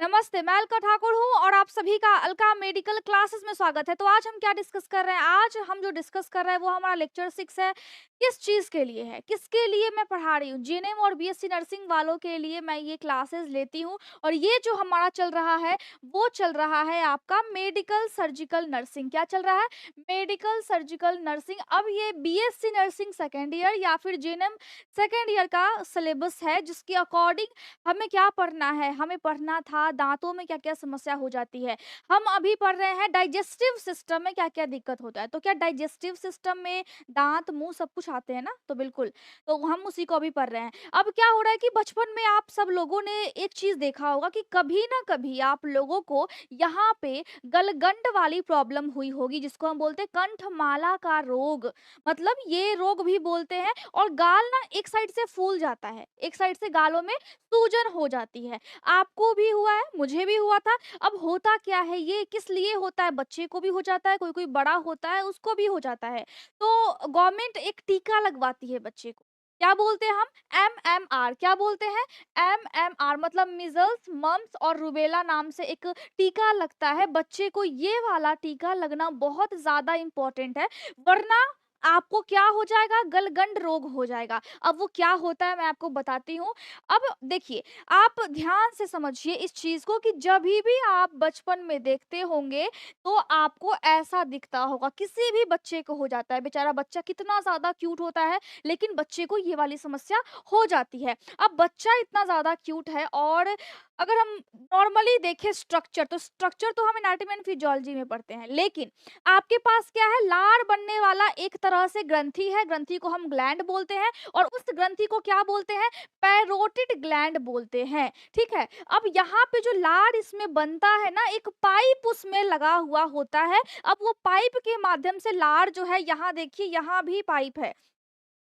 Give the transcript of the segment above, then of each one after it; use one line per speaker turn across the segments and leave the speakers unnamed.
नमस्ते, मैं अलका ठाकुर हूँ और आप सभी का अलका मेडिकल क्लासेस में स्वागत है। तो आज हम क्या डिस्कस कर रहे हैं? आज हम जो डिस्कस कर रहे हैं वो हमारा लेक्चर 6 है। किस चीज़ के लिए है? किसके लिए मैं पढ़ा रही हूँ? जीएनएम और बीएससी नर्सिंग वालों के लिए मैं ये क्लासेस लेती हूँ और ये जो हमारा चल रहा है, वो चल रहा है आपका मेडिकल सर्जिकल नर्सिंग। क्या चल रहा है? Medical surgical nursing. अब ये बीएससी नर्सिंग सेकंड ईयर या फिर जीएनएम सेकंड ईयर का सिलेबस है, जिसके अकॉर्डिंग हमें क्या पढ़ना है? हमें पढ़ना था दाँतों में क्या-क्या समस्या हो जाती है। हम अभी पढ़ रहे हैं डाइजेस्टिव सिस्टम में क्या-क्या दिक्कत होता है। तो क्या डाइजेस्टिव सिस्टम में दाँत, मुँह सब कुछ आते हैं ना? तो बिल्कुल, तो हम उसी को अभी पढ़ रहे हैं। अब क्या हो रहा है कि बचपन में आप सब लोगों ने एक चीज़ देखा होगा कि कभी ना कभी आप लोगों को यहाँ पे गलगंड वाली प्रॉब्लम हुई होगी, जिसको हम बोलते हैं कंठमाला का रोग। मतलब ये रोग भी बोलते हैं और गाल ना एक साइड से फूल जाता है, एक साइड से गालों में सूजन हो जाती है। आपको भी हुआ है, मुझे भी हुआ था। अब होता क्या है, ये किस लिए होता है? बच्चे को भी हो जाता है, कोई-कोई बड़ा होता है, उसको भी हो जाता है। तो गवर्नमेंट एक टीका लगवाती है बच्चे को। क्या बोलते हैं हम? एमएमआर। क्या बोलते हैं? एमएमआर मतलब मीज़ल्स, मम्प्स और रूबेला नाम से एक टीका लगता है बच्चे को। ये वाला टीका लगना बहुत ज़्यादा इम्पोर्टेंट है, वरना आपको क्या हो जाएगा? गलगंड रोग हो जाएगा। अब वो क्या होता है मैं आपको बताती हूँ। अब देखिए, आप ध्यान से समझिए इस चीज़ को कि जभी भी आप बचपन में देखते होंगे, तो आपको ऐसा दिखता होगा। किसी भी बच्चे को हो जाता है, बेचारा बच्चा कितना ज़्यादा क्यूट होता है, लेकिन बच्चे को ये वाली समस्या हो जाती है। अब बच्चा इतना ज़्यादा क्यूट है और अगर हम नॉर्मली देखें स्ट्रक्चर, तो स्ट्रक्चर तो हम एनाटॉमी एंड फिजियोलॉजी में पढ़ते हैं, लेकिन आपके पास क्या है? लार बनने वाला एक तरह से ग्रंथि है, ग्रंथि को हम ग्लैंड बोलते हैं और उस ग्रंथि को क्या बोलते हैं? पैरोटिड ग्लैंड बोलते हैं, ठीक है? अब यहाँ पे जो लार इसमें बनता है ना, एक पाइप उसमें लगा हुआ होता है। अब वो पाइप के माध्यम से लार जो है, यहाँ देखिए यहाँ भी पाइप है,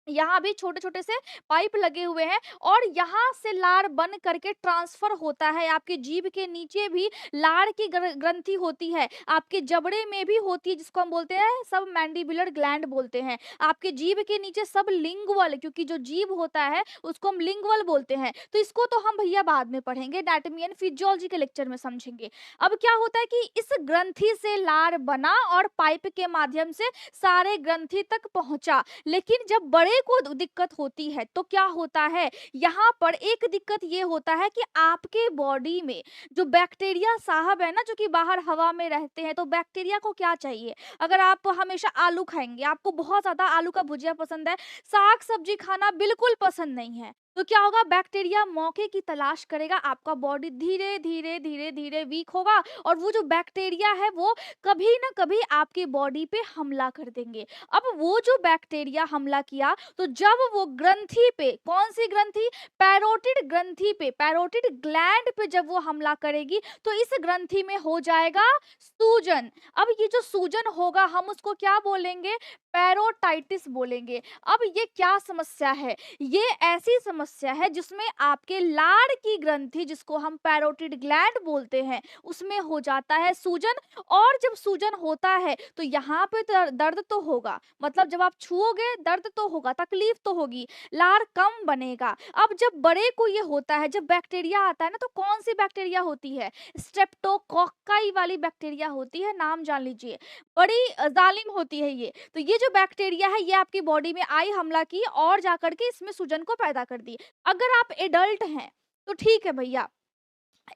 यहाँ भी छोटे-छोटे से पाइप लगे हुए हैं और यहाँ से लार बन करके ट्रांसफर होता है। आपके जीभ के नीचे भी लार की ग्रंथि होती है, आपके जबड़े में भी होती है, जिसको हम बोलते हैं सबमैंडिबुलर ग्लैंड बोलते हैं। आपके जीभ के नीचे सबलिंगुअल, क्योंकि जो जीभ होता है उसको हम लिंगुअल बोलते हैं। तो इसको तो हम भैया बाद में पढ़ेंगे, एनाटॉमी एंड फिजियोलॉजी के लेक्चर में समझेंगे। अब क्या होता है कि इस ग्रंथि से लार बना और पाइप के माध्यम से सारे ग्रंथि तक पहुंचा। लेकिन जब बड़े को दिक्कत होती है तो क्या होता है? यहाँ पर एक दिक्कत ये होता है कि आपके बॉडी में जो बैक्टीरिया साहब है ना, जो कि बाहर हवा में रहते हैं, तो बैक्टीरिया को क्या चाहिए? अगर आप हमेशा आलू खाएंगे, आपको बहुत ज्यादा आलू का भुजिया पसंद है, साग सब्जी खाना बिल्कुल पसंद नहीं है, तो क्या होगा? बैक्टीरिया मौके की तलाश करेगा, आपका बॉडी धीरे धीरे धीरे धीरे वीक होगा और वो जो बैक्टीरिया है वो कभी ना कभी आपकी बॉडी पे हमला कर देंगे। अब वो जो बैक्टीरिया हमला किया, तो जब वो ग्रंथि पे, कौन सी ग्रंथि? पैरोटिड ग्रंथि पे, पैरोटिड ग्लैंड पे जब वो हमला करेगी, तो इस ग्रंथि में हो जाएगा सूजन। अब ये जो सूजन होगा, हम उसको क्या बोलेंगे? पैरोटाइटिस बोलेंगे। अब ये क्या समस्या है? ये ऐसी समस्या है जिसमें आपके लार की ग्रंथि, जिसको हम पैरोटिड ग्लैंड बोलते हैं, उसमें हो जाता है सूजन। और जब सूजन होता है तो यहाँ पे दर्द तो होगा, मतलब जब आप छुओगे दर्द तो होगा, तकलीफ तो होगी, लार कम बनेगा। अब जब बड़े को ये होता है, जब बैक्टीरिया आता है ना, तो कौन सी बैक्टीरिया होती है? स्ट्रेप्टोकोक्काई वाली बैक्टीरिया होती है, नाम जान लीजिए। बड़ी जालिम होती है ये। तो ये जो बैक्टीरिया है, ये आपकी बॉडी में आई, हमला की और जाकर के इसमें सूजन को पैदा कर दी। अगर आप एडल्ट हैं तो ठीक है भैया,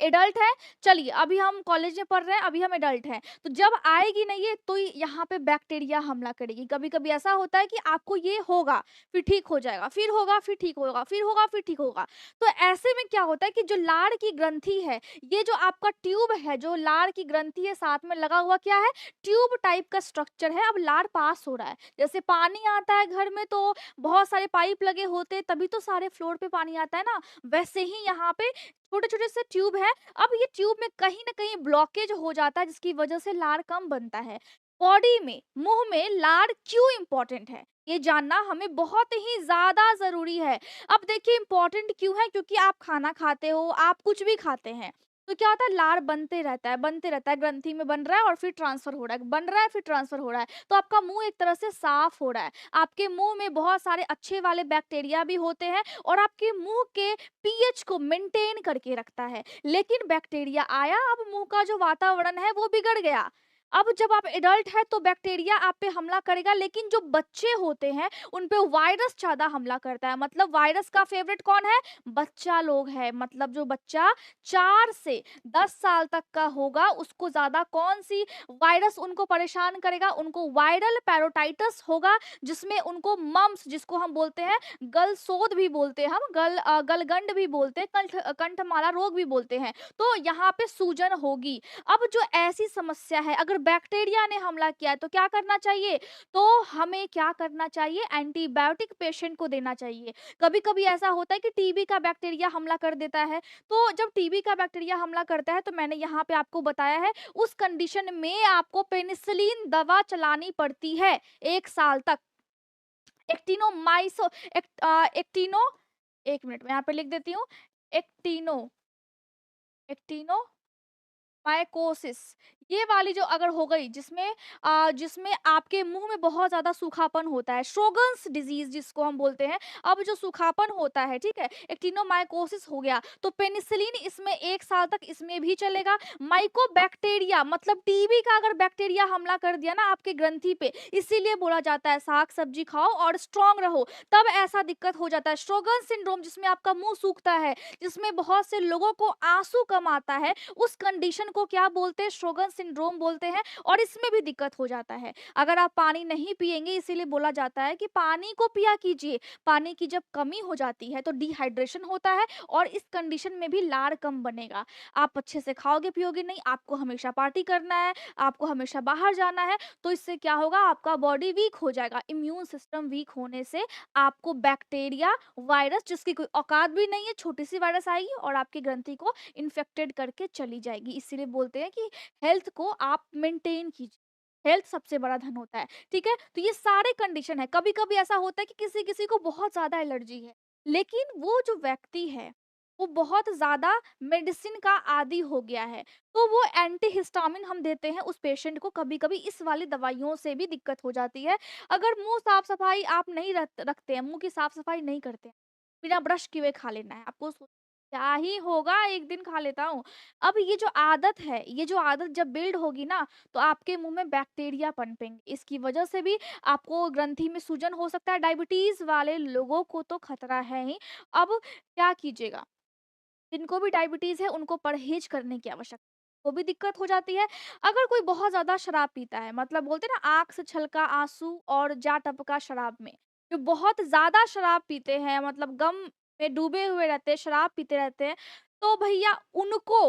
एडल्ट है, चलिए अभी हम कॉलेज में पढ़ रहे हैं, अभी हम एडल्ट हैं, तो जब आएगी नहीं ये, तो यहाँ पे बैक्टीरिया हमला करेगी। कभी कभी ऐसा होता है कि आपको ये होगा, फिर ठीक हो जाएगा, फिर होगा, फिर ठीक होगा, फिर होगा, फिर ठीक होगा। तो ऐसे में क्या होता है कि जो लार की ग्रंथि है, ये जो आपका ट्यूब है, जो लार की ग्रंथि है, साथ में लगा हुआ क्या है? ट्यूब टाइप का स्ट्रक्चर है। अब लार पास हो रहा है, जैसे पानी आता है घर में तो बहुत सारे पाइप लगे होते हैं, तभी तो सारे फ्लोर पे पानी आता है ना, वैसे ही यहाँ पे छोटे छोटे से ट्यूब है। अब ये ट्यूब में कहीं ना कहीं ब्लॉकेज हो जाता है, जिसकी वजह से लार कम बनता है। बॉडी में, मुंह में लार क्यों इंपॉर्टेंट है, ये जानना हमें बहुत ही ज्यादा जरूरी है। अब देखिए इंपॉर्टेंट क्यों है, क्योंकि आप खाना खाते हो, आप कुछ भी खाते हैं, तो क्या होता है, लार बनते रहता है, ग्रंथि में बन रहा है और फिर ट्रांसफर हो रहा है, बन रहा है फिर ट्रांसफर हो रहा है। तो आपका मुंह एक तरह से साफ हो रहा है। आपके मुंह में बहुत सारे अच्छे वाले बैक्टीरिया भी होते हैं और आपके मुंह के पीएच को मेंटेन करके रखता है। लेकिन बैक्टीरिया आया, अब मुंह का जो वातावरण है वो बिगड़ गया। अब जब आप एडल्ट है तो बैक्टीरिया आप पे हमला करेगा, लेकिन जो बच्चे होते हैं उन पे वायरस ज्यादा हमला करता है। मतलब वायरस का फेवरेट कौन है? बच्चा लोग है। मतलब जो बच्चा 4 से 10 साल तक का होगा उसको ज्यादा कौन सी वायरस उनको परेशान करेगा? उनको वायरल पैरोटाइटिस होगा, जिसमें उनको मम्स, जिसको हम बोलते हैं गलसोद भी बोलते हैं, हम गलगंड भी बोलते हैं, कंठमाला रोग भी बोलते हैं। तो यहाँ पे सूजन होगी। अब जो ऐसी समस्या है, अगर बैक्टीरिया ने हमला किया है तो क्या करना चाहिए? तो हमें क्या करना चाहिए? एंटीबायोटिक पेशेंट को देना चाहिए। कभी कभी ऐसा होता है कि टीबी का बैक्टीरिया हमला कर देता है। तो जब टीबी का बैक्टीरिया हमला करता है तो मैंने यहाँ पे आपको बताया है, उस कंडीशन में आपको पेनिसिलिन दवा चलानी पड़ती है 1 साल तक। एक्टिनोमाइसो एक्टिनो, 1 मिनट में यहाँ पे लिख देती हूँ। एक्टिनो एक्टिनो माइकोसिस, ये वाली जो अगर हो गई, जिसमें आपके मुंह में बहुत ज्यादा सूखापन होता है, श्रोगन्स डिजीज जिसको हम बोलते हैं। अब जो सूखापन होता है, ठीक है, एक्टिनोमाइकोसिस हो गया, तो पेनिसिलिन इसमें 1 साल तक इसमें भी चलेगा। माइकोबैक्टीरिया मतलब टीबी का अगर बैक्टीरिया हमला कर दिया ना आपके ग्रंथि पे, इसीलिए बोला जाता है साग सब्जी खाओ और स्ट्रांग रहो, तब ऐसा दिक्कत हो जाता है। श्रोगन सिंड्रोम, जिसमें आपका मुंह सूखता है, जिसमें बहुत से लोगों को आंसू कम आता है, उस कंडीशन को क्या बोलते हैं? श्रोगन सिंड्रोम बोलते हैं। और इसमें भी दिक्कत हो जाता है अगर आप पानी नहीं पिएंगे, इसीलिए बोला जाता है कि पानी को पिया कीजिए। पानी की जब कमी हो जाती है तो डिहाइड्रेशन होता है और इस कंडीशन में भी लार कम बनेगा। आप अच्छे से खाओगे पियोगे नहीं, आपको हमेशा पार्टी करना है, आपको हमेशा बाहर जाना है, तो इससे क्या होगा? आपका बॉडी वीक हो जाएगा। इम्यून सिस्टम वीक होने से आपको बैक्टीरिया, वायरस, जिसकी कोई औकात भी नहीं है, छोटी सी वायरस आएगी और आपकी ग्रंथि को इन्फेक्टेड करके चली जाएगी। इसीलिए बोलते हैं कि हेल्थ को आप मेंटेन कीजिए। हेल्थ सबसे बड़ा धन होता है, ठीक है? तो ये सारे कंडीशन है। कभी कभी ऐसा होता है कि किसी किसी को बहुत ज्यादा एलर्जी है, लेकिन वो जो व्यक्ति है वो बहुत ज्यादा मेडिसिन का आदी हो गया है, तो वो एंटीहिस्टामिन हम देते हैं उस पेशेंट को। कभी कभी इस वाली दवाइयों से भी दिक्कत हो जाती है। अगर मुंह साफ सफाई आप नहीं रखते हैं, मुंह की साफ सफाई नहीं करते हैं, बिना ब्रश किए हुए खा लेना है आपको, क्या ही होगा, एक दिन खा लेता हूँ। अब ये जो आदत है, ये जो आदत जब बिल्ड होगी ना, तो आपके मुंह में बैक्टीरिया पनपेंगे। इसकी वजह से भी आपको ग्रंथि में सूजन हो सकता है। डायबिटीज वाले लोगों को तो खतरा है ही। अब क्या कीजिएगा, जिनको भी डायबिटीज है उनको परहेज करने की आवश्यकता, वो भी दिक्कत हो जाती है। अगर कोई बहुत ज्यादा शराब पीता है, मतलब बोलते हैं ना आंख से छलका आंसू और जा टपका शराब में, जो बहुत ज्यादा शराब पीते हैं, मतलब गम में डूबे हुए रहते हैं, शराब पीते रहते हैं, तो भैया उनको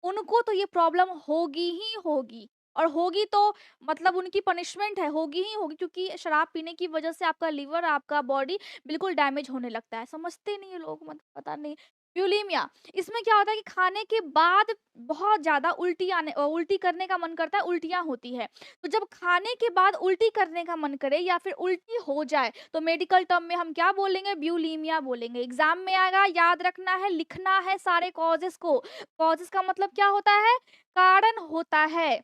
उनको तो ये प्रॉब्लम होगी ही होगी। और होगी तो मतलब उनकी पनिशमेंट है, होगी ही होगी, क्योंकि शराब पीने की वजह से आपका लिवर, आपका बॉडी बिल्कुल डैमेज होने लगता है। समझते नहीं है लोग, मतलब पता नहीं। ब्यूलीमिया, इसमें क्या होता है कि खाने के बाद बहुत ज्यादा उल्टी करने का मन करता है, उल्टियां होती है। तो जब खाने के बाद उल्टी करने का मन करे या फिर उल्टी हो जाए, तो मेडिकल टर्म में हम क्या बोलेंगे? ब्यूलीमिया बोलेंगे। एग्जाम में आएगा, याद रखना है, लिखना है सारे कॉजेस को। कॉजेस का मतलब क्या होता है? कारण होता है।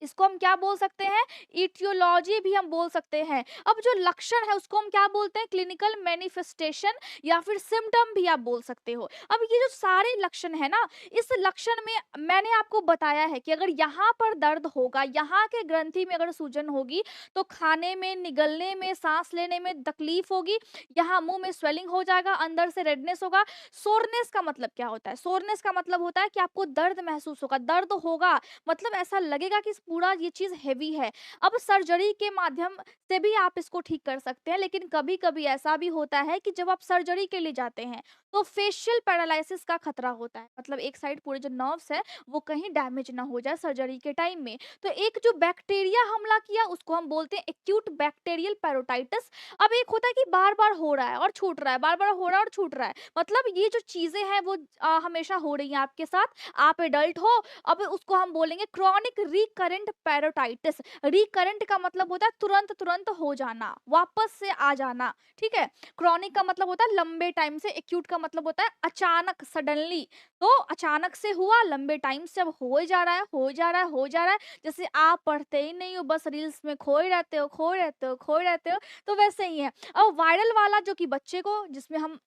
इसको हम क्या बोल सकते हैं? इटियोलॉजी भी हम बोल सकते हैं। अब जो लक्षण है उसको हम क्या बोलते हैं? क्लिनिकल मैनिफेस्टेशन या फिर सिम्टम भी आप बोल सकते हो। अब ये जो सारे लक्षण है ना, इस लक्षण में मैंने आपको बताया है कि अगर यहाँ पर दर्द होगा, यहाँ के ग्रंथि में अगर सूजन होगी, तो खाने में, निगलने में, सांस लेने में तकलीफ होगी, यहाँ मुंह में स्वेलिंग हो जाएगा, अंदर से रेडनेस होगा। सोरनेस का मतलब क्या होता है? सोरनेस का मतलब होता है कि आपको दर्द महसूस होगा, दर्द होगा, मतलब ऐसा लगेगा कि पूरा ये चीज हैवी है। अब सर्जरी के माध्यम से भी आप इसको ठीक कर सकते हैं, लेकिन कभी कभी ऐसा भी होता है कि जब आप सर्जरी के लिए जाते हैं तो फेशियल पैरालिसिस का खतरा होता है, मतलब एक साइड पूरे जो नर्व्स है वो कहीं डैमेज ना हो जाए सर्जरी के टाइम में। तो एक जो बैक्टीरिया हमला किया उसको हम बोलते हैं एक्यूट बैक्टीरियल पैरोटाइटिस। अब एक होता है कि बार बार हो रहा है और छूट रहा है, बार बार हो रहा है और छूट रहा है, मतलब ये जो चीजें हैं वो हमेशा हो रही हैं आपके साथ, आप एडल्ट हो। अब उसको हम बोलेंगे क्रॉनिक रिकरेंट रिकरेंट पेरियोडाइटिस। रिकरेंट का मतलब होता है तुरंत तुरंत हो जाना, वापस से आ जाना, ठीक है। क्रॉनिक का मतलब होता है लंबे टाइम से, एक्यूट का मतलब होता है अचानक, सडनली। तो अचानक से हुआ, लंबे टाइम से अब हो ही जा रहा है, हो जा रहा है, हो जा रहा है। जैसे आप पढ़ते ही नहीं हो, बस रील्स में खोए रहते हो, खोए रहते हो, खोए रहते हो, तो वैसे ही है। अब वायरल वाला जो कि बच्चे को, जिसमें हम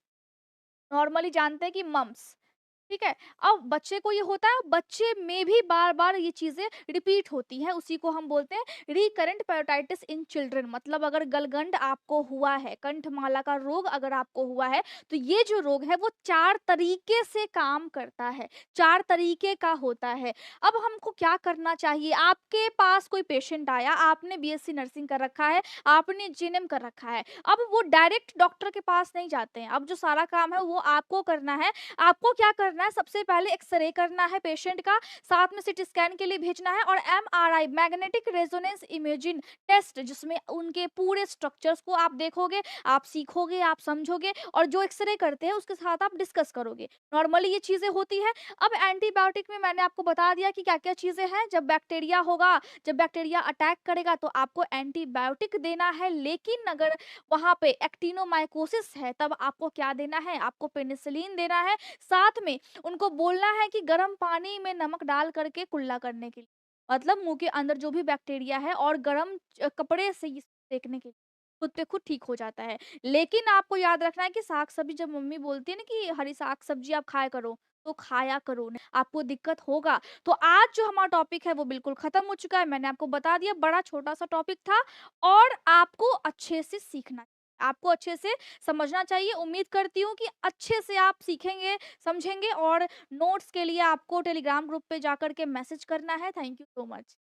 नॉर्मली जानते हैं कि मम्स, ठीक है? अब बच्चे को ये होता है, बच्चे में भी बार-बार ये चीज़ें रिपीट होती हैं, उसी को हम बोलते हैं रिकरेंट पेरियोडाइटिस इन चिल्ड्रन। मतलब अगर गलगंड आपको हुआ है, कंठमाला का रोग अगर आपको हुआ है, तो ये जो रोग है वो 4 तरीके से काम करता है, 4 तरीके का होता है। अब हमको क्या करना चाहिए? आपके पास कोई पेशेंट आया, आपने बीएससी नर्सिंग कर रखा है, आपने जीएनएम कर रखा है, अब वो डायरेक्ट डॉक्टर के पास नहीं जाते हैं, अब जो सारा काम है वो आपको करना है। आपको क्या करना है, सबसे पहले एक्स-रे करना है पेशेंट का, साथ में सीटी स्कैन के लिए भेजना है, और MRI, magnetic resonance imaging test, जिसमें उनके पूरे स्ट्रक्चर्स को आप देखोगे, आप सीखोगे, आप समझोगे, और जो एक्स-रे करते हैं उसके साथ आप डिस्कस करोगे। नॉर्मली ये चीज़ें होती हैं। अब एंटीबायोटिक में मैंने आपको बता दिया कि क्या-क्या चीज़ें हैं। जब बैक्टीरिया होगा, जब बैक्टीरिया अटैक करेगा तो आपको एंटीबायोटिक देना है, लेकिन अगर वहाँ पे एक्टिनोमाइकोसिस है तब आपको क्या देना है, आपको पेनिसिलिन देना है। साथ में उनको बोलना है कि गर्म पानी में नमक डाल करके कुल्ला करने के लिए, मतलब मुंह के अंदर जो भी बैक्टीरिया है, और गर्म कपड़े से ये सेकने के लिए खुद पे खुद ठीक हो जाता है। लेकिन आपको याद रखना है कि साग सब्जी, जब मम्मी बोलती है ना कि हरी साग सब्जी आप खाया करो, तो खाया करो, नहीं आपको दिक्कत होगा। तो आज जो हमारा टॉपिक है वो बिल्कुल खत्म हो चुका है, मैंने आपको बता दिया, बड़ा छोटा सा टॉपिक था, और आपको अच्छे से सीखना, आपको अच्छे से समझना चाहिए। उम्मीद करती हूँ कि अच्छे से आप सीखेंगे, समझेंगे, और नोट्स के लिए आपको टेलीग्राम ग्रुप पे जाकर के मैसेज करना है। Thank you so much.